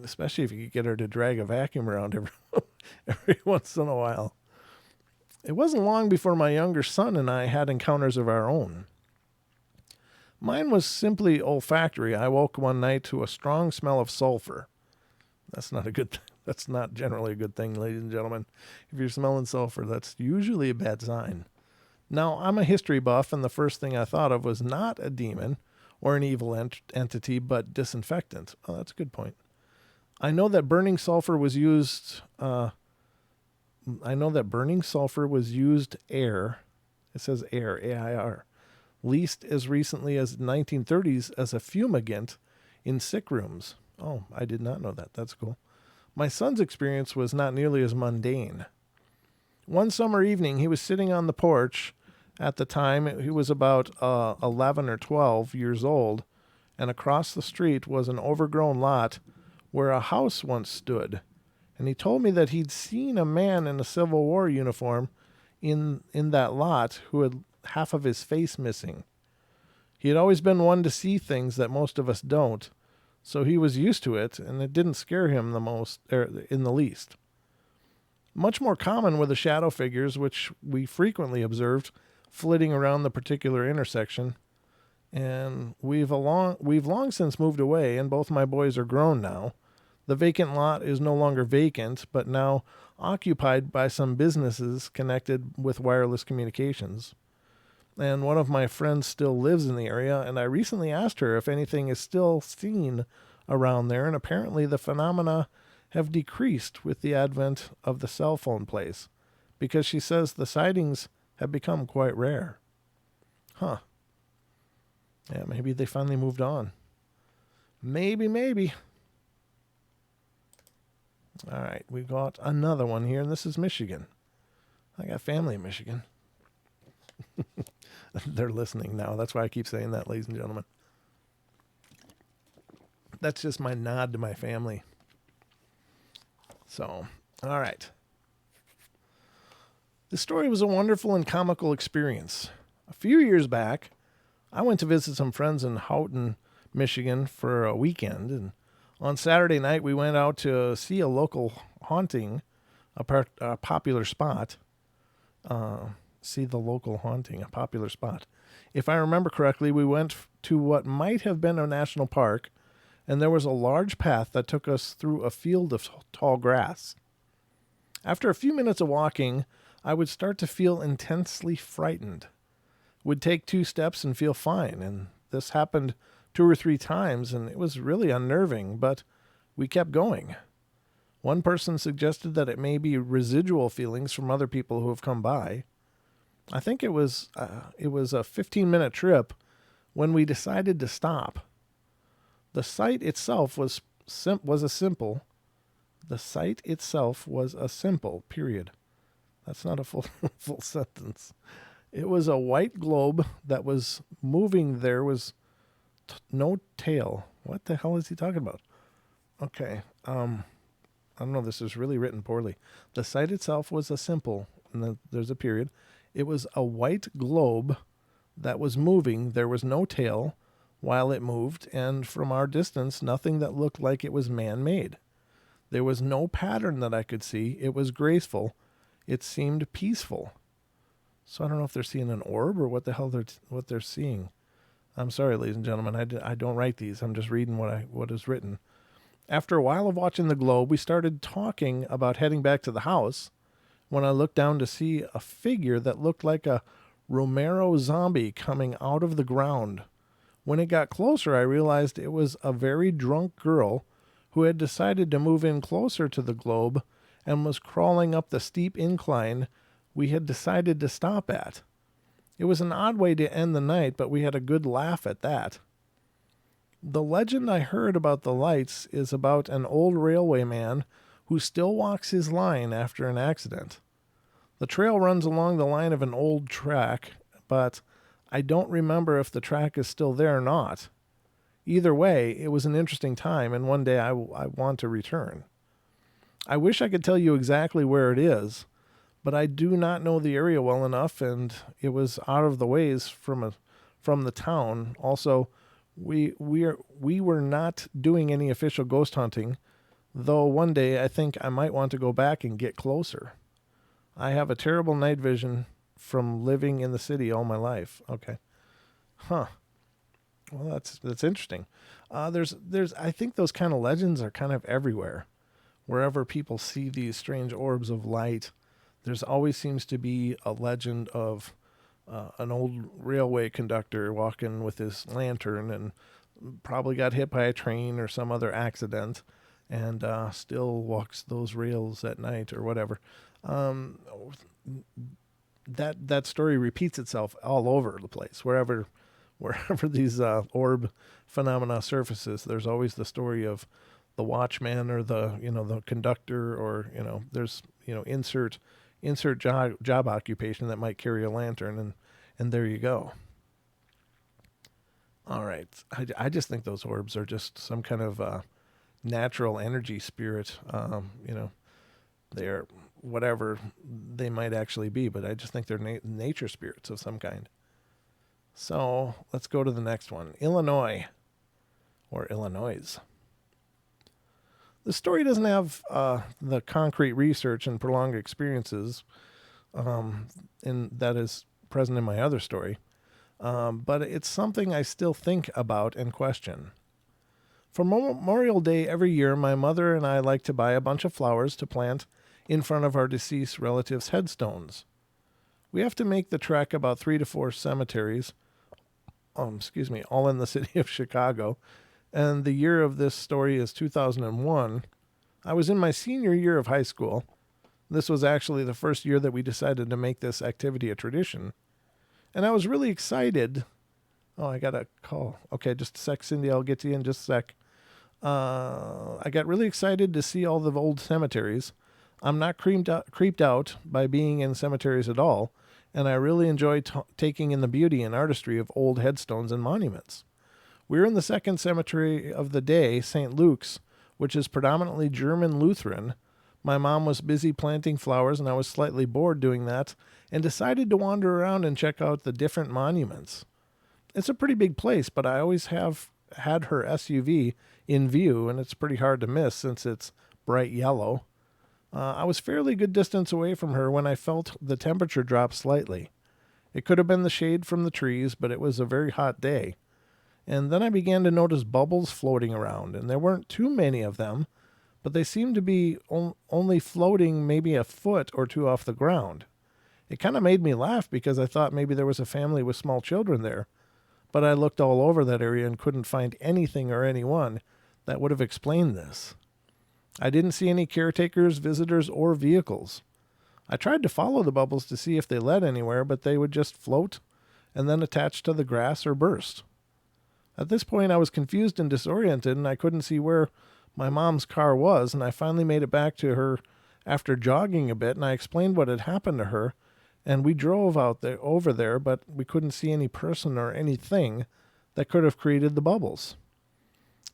Especially if you could get her to drag a vacuum around every once in a while. It wasn't long before my younger son and I had encounters of our own. Mine was simply olfactory. I woke one night to a strong smell of sulfur. That's not generally a good thing, ladies and gentlemen. If you're smelling sulfur, that's usually a bad sign. Now, I'm a history buff, and the first thing I thought of was not a demon or an evil entity, but disinfectant. Oh, that's a good point. I know that burning sulfur was used air. It says air, A-I-R. Least as recently as the 1930s as a fumigant in sick rooms. Oh, I did not know that. That's cool. My son's experience was not nearly as mundane. One summer evening, he was sitting on the porch. At the time, he was about 11 or 12 years old, and across the street was an overgrown lot where a house once stood, and he told me that he'd seen a man in a Civil War uniform in that lot who had half of his face missing. He had always been one to see things that most of us don't, so he was used to it, and it didn't scare him in the least. Much more common were the shadow figures, which we frequently observed flitting around the particular intersection. And we've long since moved away, and both my boys are grown now. The vacant lot is no longer vacant, but now occupied by some businesses connected with wireless communications. And one of my friends still lives in the area, and I recently asked her if anything is still seen around there, and apparently the phenomena have decreased with the advent of the cell phone place, because she says the sightings have become quite rare. Huh. Yeah, maybe they finally moved on. Maybe. All right, we got another one here, and this is Michigan. I got family in Michigan. They're listening now. That's why I keep saying that, ladies and gentlemen. That's just my nod to my family. So, all right. This story was a wonderful and comical experience. A few years back, I went to visit some friends in Houghton, Michigan for a weekend, and on Saturday night we went out to see a local haunting, a popular spot. See the local haunting, a popular spot. If I remember correctly, we went to what might have been a national park, and there was a large path that took us through a field of tall grass. After a few minutes of walking, I would start to feel intensely frightened. Would take 2 steps and feel fine, and this happened 2 or 3 times, and it was really unnerving, but we kept going. One person suggested that it may be residual feelings from other people who have come by. I think it was a 15-minute trip when we decided to stop. The site itself was a simple. The site itself was a simple. Period. That's not a full sentence. It was a white globe that was moving. There was no tail. What the hell is he talking about? Okay. I don't know. This is really written poorly. The site itself was a simple, and then there's a period. It was a white globe that was moving. There was no tail while it moved, and from our distance, nothing that looked like it was man-made. There was no pattern that I could see. It was graceful. It seemed peaceful. So I don't know if they're seeing an orb or what the hell they're seeing. I'm sorry, ladies and gentlemen. I don't write these. I'm just reading what is written. After a while of watching the globe, we started talking about heading back to the house when I looked down to see a figure that looked like a Romero zombie coming out of the ground. When it got closer, I realized it was a very drunk girl who had decided to move in closer to the globe and was crawling up the steep incline we had decided to stop at. It was an odd way to end the night, but we had a good laugh at that. The legend I heard about the lights is about an old railway man who still walks his line after an accident. The trail runs along the line of an old track, but I don't remember if the track is still there or not. Either way, it was an interesting time, and one day I want to return. I wish I could tell you exactly where it is, but I do not know the area well enough, and it was out of the ways from the town. Also, we were not doing any official ghost hunting, though one day I think I might want to go back and get closer. I have a terrible night vision from living in the city all my life. Okay. Huh. Well, that's interesting. There's I think those kind of legends are kind of everywhere. Wherever people see these strange orbs of light, there's always seems to be a legend of an old railway conductor walking with his lantern and probably got hit by a train or some other accident and still walks those rails at night or whatever. That story repeats itself all over the place. Wherever these orb phenomena surfaces, there's always the story of the watchman or the conductor, or there's insert job occupation that might carry a lantern, and there you go. All right, I just think those orbs are just some kind of natural energy spirit. They're whatever they might actually be, but I just think they're nature spirits of some kind. So let's go to the next one. Illinois, or Illinois. The story doesn't have the concrete research and prolonged experiences that is present in my other story, but it's something I still think about and question. For Memorial Day every year, my mother and I like to buy a bunch of flowers to plant in front of our deceased relatives' headstones. We have to make the trek about 3 to 4 cemeteries, all in the city of Chicago, and the year of this story is 2001. I was in my senior year of high school. This was actually the first year that we decided to make this activity a tradition. And I was really excited. Oh, I got a call. Okay, just a sec, Cindy. I'll get to you in just a sec. I got really excited to see all the old cemeteries. I'm not creeped out by being in cemeteries at all, and I really enjoy taking in the beauty and artistry of old headstones and monuments. We were in the second cemetery of the day, St. Luke's, which is predominantly German Lutheran. My mom was busy planting flowers, and I was slightly bored doing that, and decided to wander around and check out the different monuments. It's a pretty big place, but I always have had her SUV in view, and it's pretty hard to miss since it's bright yellow. I was fairly good distance away from her when I felt the temperature drop slightly. It could have been the shade from the trees, but it was a very hot day. And then I began to notice bubbles floating around, and there weren't too many of them, but they seemed to be only floating maybe a foot or two off the ground. It kind of made me laugh because I thought maybe there was a family with small children there, but I looked all over that area and couldn't find anything or anyone that would have explained this. I didn't see any caretakers, visitors, or vehicles. I tried to follow the bubbles to see if they led anywhere, but they would just float and then attach to the grass or burst. At this point, I was confused and disoriented, and I couldn't see where my mom's car was, and I finally made it back to her after jogging a bit, and I explained what had happened to her, and we drove over there, but we couldn't see any person or anything that could have created the bubbles.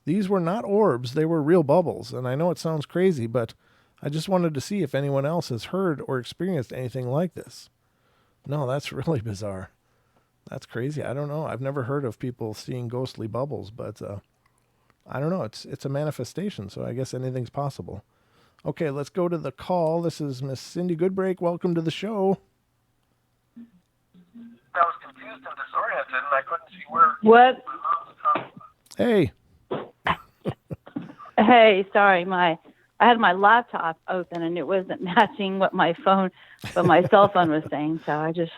These were not orbs, they were real bubbles, and I know it sounds crazy, but I just wanted to see if anyone else has heard or experienced anything like this. No, that's really bizarre. That's crazy. I don't know. I've never heard of people seeing ghostly bubbles, but I don't know. It's a manifestation, so I guess anything's possible. Okay, let's go to the call. This is Miss Cindy Goodbreak. Welcome to the show. I was confused and disoriented, and I couldn't see where. What? Hey. Hey, sorry, I had my laptop open and it wasn't matching what my cell phone was saying, so I just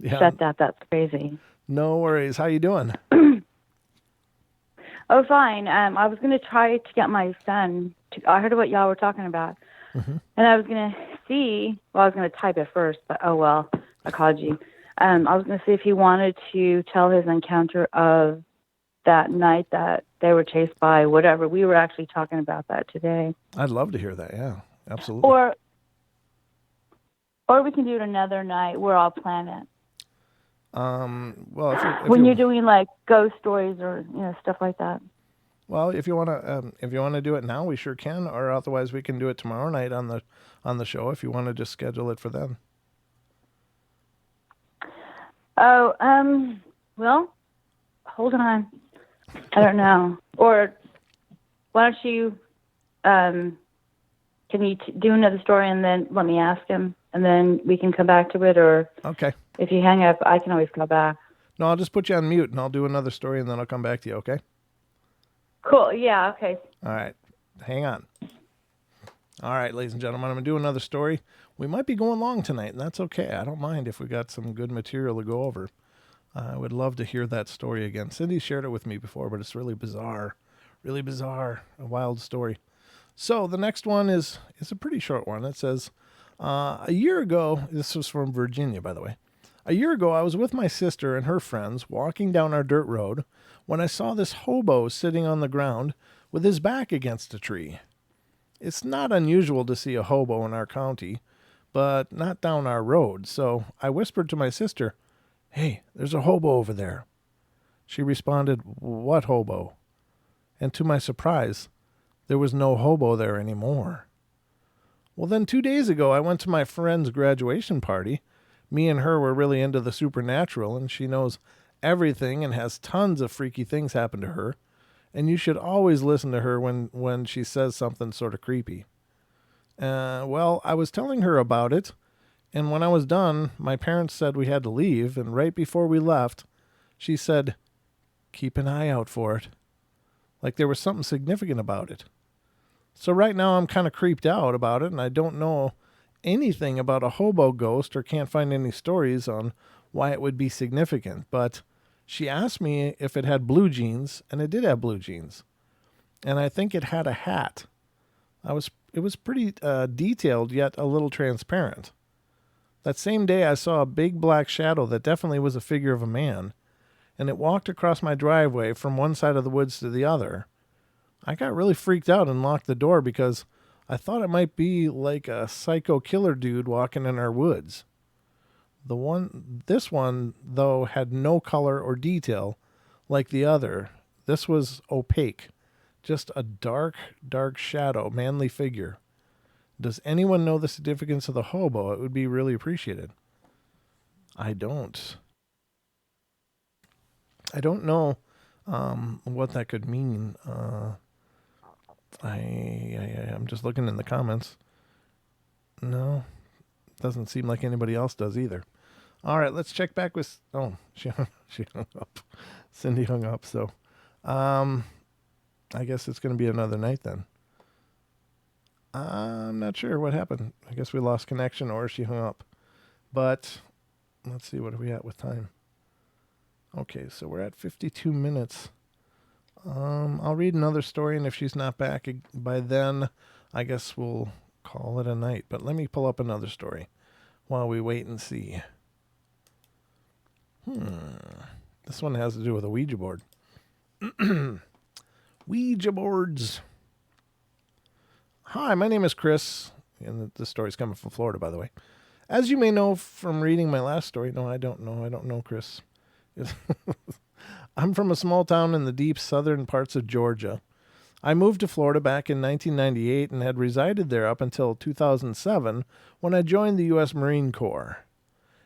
shut that. That's crazy. No worries. How you doing? Oh, fine. I was going to try to get my son I heard what y'all were talking about. Mm-hmm. And I was going to I was going to type it first, but oh well, I called you. I was going to see if he wanted to tell his encounter of that night that they were chased by whatever. We were actually talking about that today. I'd love to hear that. Yeah, absolutely. Or we can do it another night. We're all planning. Well, when you're doing like ghost stories or stuff like that. Well, if you want to do it now, we sure can. Or otherwise, we can do it tomorrow night on the show. If you want to just schedule it for then. Oh, well, hold on. I don't know. Or why don't you, can you do another story and then let me ask him and then we can come back to it? Or okay. If you hang up, I can always call back. No, I'll just put you on mute and I'll do another story and then I'll come back to you. Okay. Cool. Yeah. Okay. All right. Hang on. All right, ladies and gentlemen, I'm going to do another story. We might be going long tonight, and that's okay. I don't mind if we got some good material to go over. I would love to hear that story again. Cindy shared it with me before, but it's really bizarre. Really bizarre. A wild story. So the next one is a pretty short one. It says, a year ago, this was from Virginia, by the way. A year ago, I was with my sister and her friends walking down our dirt road when I saw this hobo sitting on the ground with his back against a tree. It's not unusual to see a hobo in our county, but not down our road. So I whispered to my sister, "Hey, there's a hobo over there." She responded, "What hobo?" And to my surprise, there was no hobo there anymore. Well, then 2 days ago, I went to my friend's graduation party. Me and her were really into the supernatural, and she knows everything and has tons of freaky things happen to her. And you should always listen to her when she says something sort of creepy. Well, I was telling her about it, and when I was done, my parents said we had to leave, and right before we left, she said, "Keep an eye out for it." Like there was something significant about it. So right now I'm kind of creeped out about it, and I don't know anything about a hobo ghost or can't find any stories on why it would be significant. But she asked me if it had blue jeans, and it did have blue jeans. And I think it had a hat. It was pretty detailed, yet a little transparent. That same day I saw a big black shadow that definitely was a figure of a man, and it walked across my driveway from one side of the woods to the other. I got really freaked out and locked the door because I thought it might be like a psycho killer dude walking in our woods. This one, though, had no color or detail like the other. This was opaque, just a dark, dark shadow, manly figure. Does anyone know the significance of the hobo? It would be really appreciated. I don't. I don't know what that could mean. I'm just looking in the comments. No, doesn't seem like anybody else does either. All right, let's check back with. Oh, she hung up. Cindy hung up. So, I guess it's going to be another night then. I'm not sure what happened. I guess we lost connection or she hung up. But let's see, what are we at with time? Okay, so we're at 52 minutes. I'll read another story, and if she's not back by then, I guess we'll call it a night. But let me pull up another story while we wait and see. This one has to do with a Ouija board. Ouija boards. Hi, my name is Chris, and the story's coming from Florida, by the way. As you may know from reading my last story, no, I don't know, Chris. I'm from a small town in the deep southern parts of Georgia. I moved to Florida back in 1998 and had resided there up until 2007 when I joined the U.S. Marine Corps.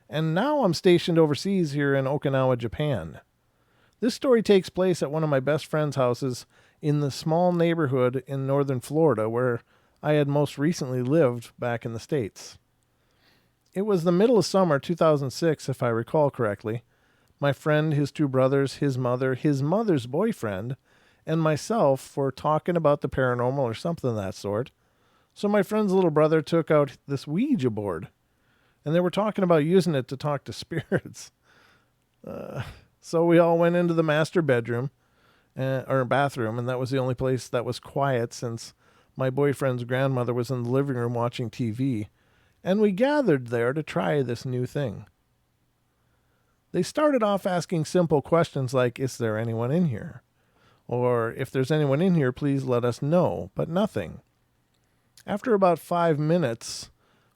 And now I'm stationed overseas here in Okinawa, Japan. This story takes place at one of my best friend's houses in the small neighborhood in northern Florida where I had most recently lived back in the States. It was the middle of summer 2006, if I recall correctly. My friend, his two brothers, his mother, his mother's boyfriend, and myself were talking about the paranormal or something of that sort. So my friend's little brother took out this Ouija board, and they were talking about using it to talk to spirits. So we all went into the master bedroom, or bathroom, and that was the only place that was quiet since my boyfriend's grandmother was in the living room watching TV, and we gathered there to try this new thing. They started off asking simple questions like, "Is there anyone in here?" Or, "If there's anyone in here, please let us know," but nothing. After about 5 minutes,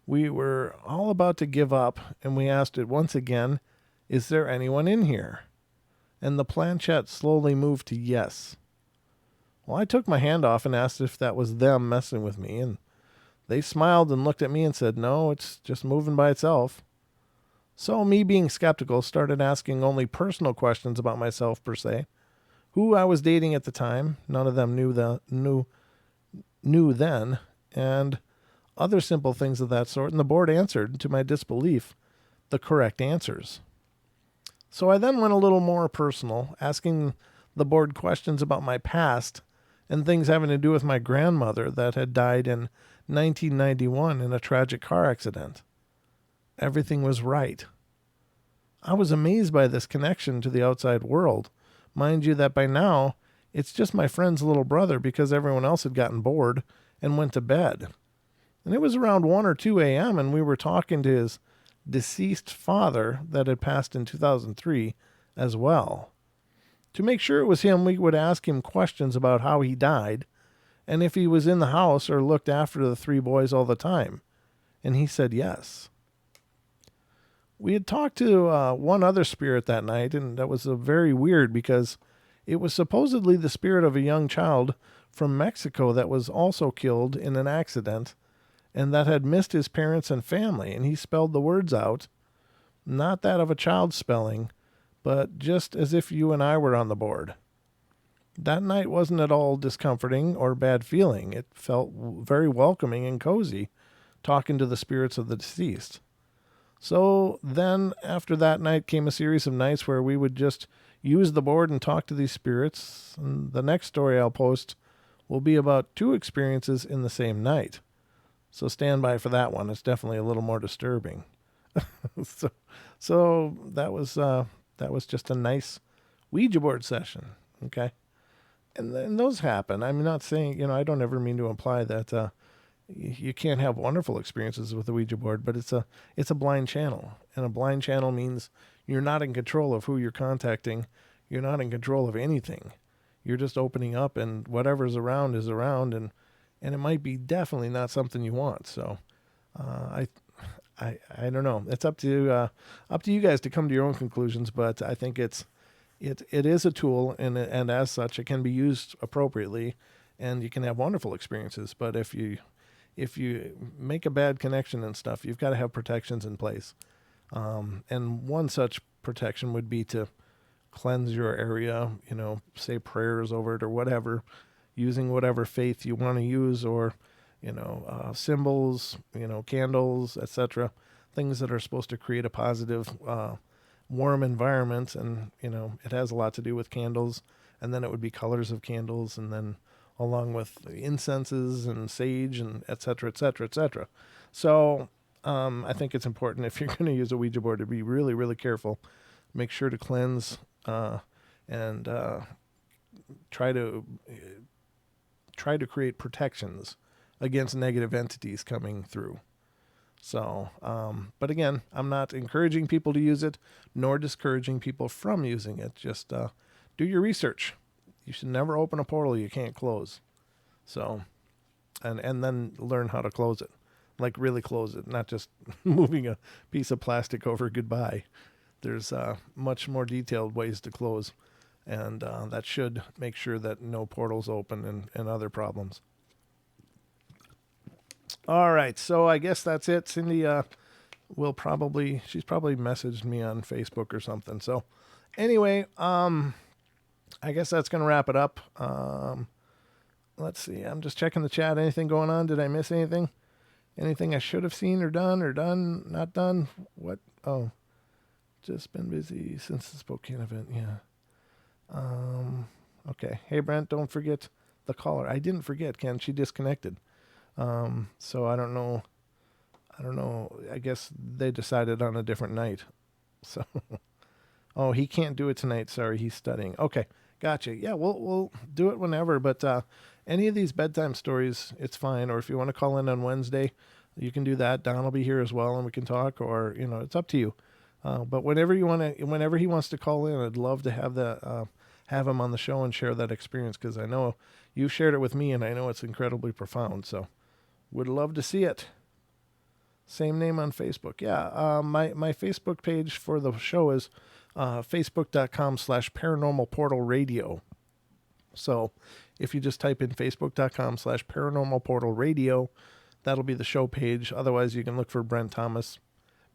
we were all about to give up, and we asked it once again, "Is there anyone in here?" And the planchette slowly moved to yes. Well, I took my hand off and asked if that was them messing with me, and they smiled and looked at me and said, "No, it's just moving by itself." So me, being skeptical, started asking only personal questions about myself per se. Who I was dating at the time, none of them knew then, and other simple things of that sort, and the board answered, to my disbelief, the correct answers. So I then went a little more personal, asking the board questions about my past and things having to do with my grandmother that had died in 1991 in a tragic car accident. Everything was right. I was amazed by this connection to the outside world. Mind you that by now, it's just my friend's little brother because everyone else had gotten bored and went to bed. And it was around 1 or 2 a.m. and we were talking to his deceased father that had passed in 2003 as well. To make sure it was him, we would ask him questions about how he died and if he was in the house or looked after the 3 boys all the time. And he said yes. We had talked to one other spirit that night, and that was very weird because it was supposedly the spirit of a young child from Mexico that was also killed in an accident and that had missed his parents and family. And he spelled the words out, not that of a child spelling, but just as if you and I were on the board. That night wasn't at all discomforting or bad feeling. It felt very welcoming and cozy, talking to the spirits of the deceased. So then, after that night, came a series of nights where we would just use the board and talk to these spirits. And the next story I'll post will be about 2 experiences in the same night. So stand by for that one. It's definitely a little more disturbing. so that was just a nice Ouija board session. Okay. And then those happen. I'm not saying, I don't ever mean to imply that you can't have wonderful experiences with the Ouija board, but it's a blind channel. And a blind channel means you're not in control of who you're contacting. You're not in control of anything. You're just opening up, and whatever's around is around, and it might be definitely not something you want. So I don't know. It's up to you guys to come to your own conclusions, but I think it is a tool, and as such, it can be used appropriately, and you can have wonderful experiences. But if you make a bad connection and stuff, you've got to have protections in place. And one such protection would be to cleanse your area, say prayers over it or whatever, using whatever faith you want to use, or, symbols, candles, etc. Things that are supposed to create a positive, warm environment. And, it has a lot to do with candles. And then it would be colors of candles, and then along with incenses and sage and et cetera, et cetera, et cetera. So I think it's important, if you're going to use a Ouija board, to be really, really careful. Make sure to cleanse and try to create protections against negative entities coming through. So, but again, I'm not encouraging people to use it, nor discouraging people from using it. Just do your research. You should never open a portal you can't close. So, and then learn how to close it. Like really close it, not just moving a piece of plastic over goodbye. There's much more detailed ways to close. And that should make sure that no portals open and other problems. All right, so I guess that's it. Cindy she's probably messaged me on Facebook or something. So anyway, I guess that's going to wrap it up. Let's see. I'm just checking the chat. Anything going on? Did I miss anything? Anything I should have seen or done, not done? What? Oh, just been busy since the Spokane event. Yeah. Okay. Hey, Brent, don't forget the caller. I didn't forget, Ken. She disconnected. So I don't know. I guess they decided on a different night. So, oh, he can't do it tonight. Sorry. He's studying. Okay. Gotcha. Yeah, we'll do it whenever, but any of these bedtime stories, it's fine. Or if you want to call in on Wednesday, you can do that. Don will be here as well, and we can talk. Or it's up to you. But whenever he wants to call in, I'd love to have him on the show and share that experience, because I know you've shared it with me, and I know it's incredibly profound. So, would love to see it. Same name on Facebook. Yeah, my Facebook page for the show is facebook.com/Paranormal Portal Radio. So if you just type in facebook.com/Paranormal Portal Radio, that'll be the show page. Otherwise, you can look for Brent Thomas,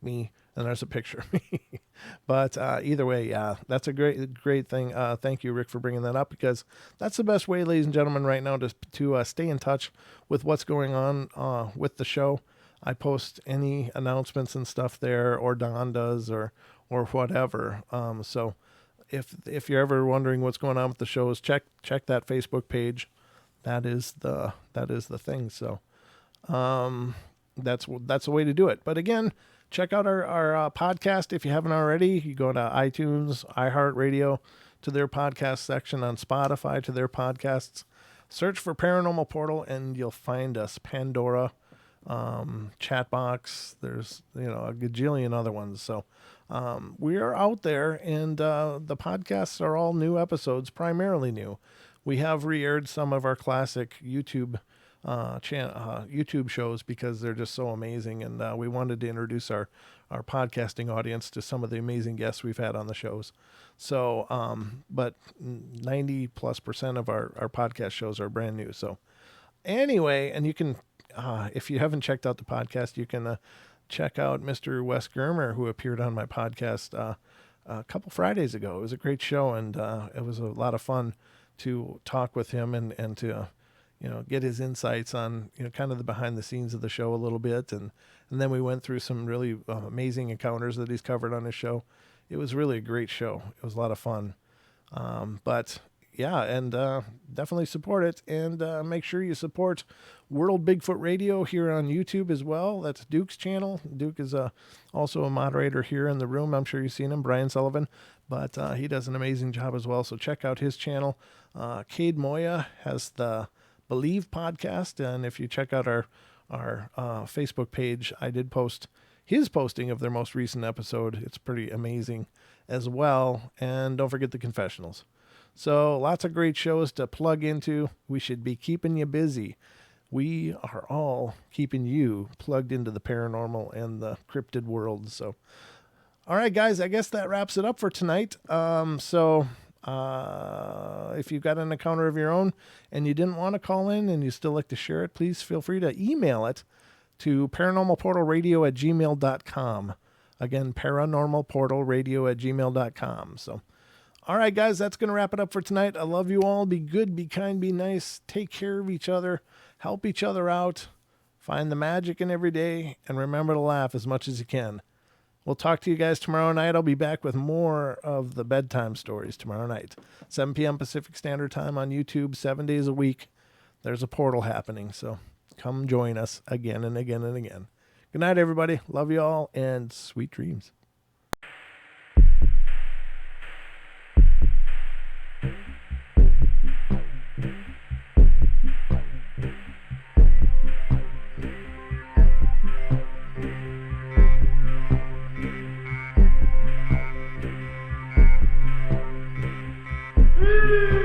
me, and there's a picture of me. But either way, yeah, that's a great thing. Thank you, Rick, for bringing that up, because that's the best way, ladies and gentlemen, right now to stay in touch with what's going on with the show. I post any announcements and stuff there, or Don does, or whatever. So if you're ever wondering what's going on with the shows, check that Facebook page. That is the thing. So that's the way to do it. But again, check out our podcast if you haven't already. You go to iTunes, iHeartRadio, to their podcast section, on Spotify to their podcasts. Search for Paranormal Portal and you'll find us. Pandora, Chatbox, there's a gajillion other ones. So we are out there, and the podcasts are all new episodes, primarily new. We have re-aired some of our classic YouTube YouTube shows because they're just so amazing, and we wanted to introduce our our podcasting audience to some of the amazing guests we've had on the shows. So, but 90+% of our podcast shows are brand new. So anyway, and you can, if you haven't checked out the podcast, you can check out Mr. Wes Germer, who appeared on my podcast a couple Fridays ago. It was a great show, and it was a lot of fun to talk with him and to get his insights on kind of the behind the scenes of the show a little bit, and then we went through some really amazing encounters that he's covered on his show. It was really a great show. It was a lot of fun. But yeah, and definitely support it, and make sure you support World Bigfoot Radio here on YouTube as well. That's Duke's channel. Duke is also a moderator here in the room. I'm sure you've seen him, Brian Sullivan, but he does an amazing job as well. So check out his channel. Cade Moya has the Believe podcast, and if you check out our Facebook page, I did post his posting of their most recent episode. It's pretty amazing as well. And don't forget the confessionals. So lots of great shows to plug into. We should be keeping you busy. We are all keeping you plugged into the paranormal and the cryptid world. So, all right, guys, I guess that wraps it up for tonight. If you've got an encounter of your own and you didn't want to call in and you still like to share it, please feel free to email it to paranormalportalradio@gmail.com. Again, paranormalportalradio@gmail.com. So, all right, guys, that's going to wrap it up for tonight. I love you all. Be good, be kind, be nice. Take care of each other. Help each other out. Find the magic in every day. And remember to laugh as much as you can. We'll talk to you guys tomorrow night. I'll be back with more of the bedtime stories tomorrow night. 7 p.m. Pacific Standard Time on YouTube, 7 days a week. There's a portal happening, so come join us again and again and again. Good night, everybody. Love you all, and sweet dreams. Woo!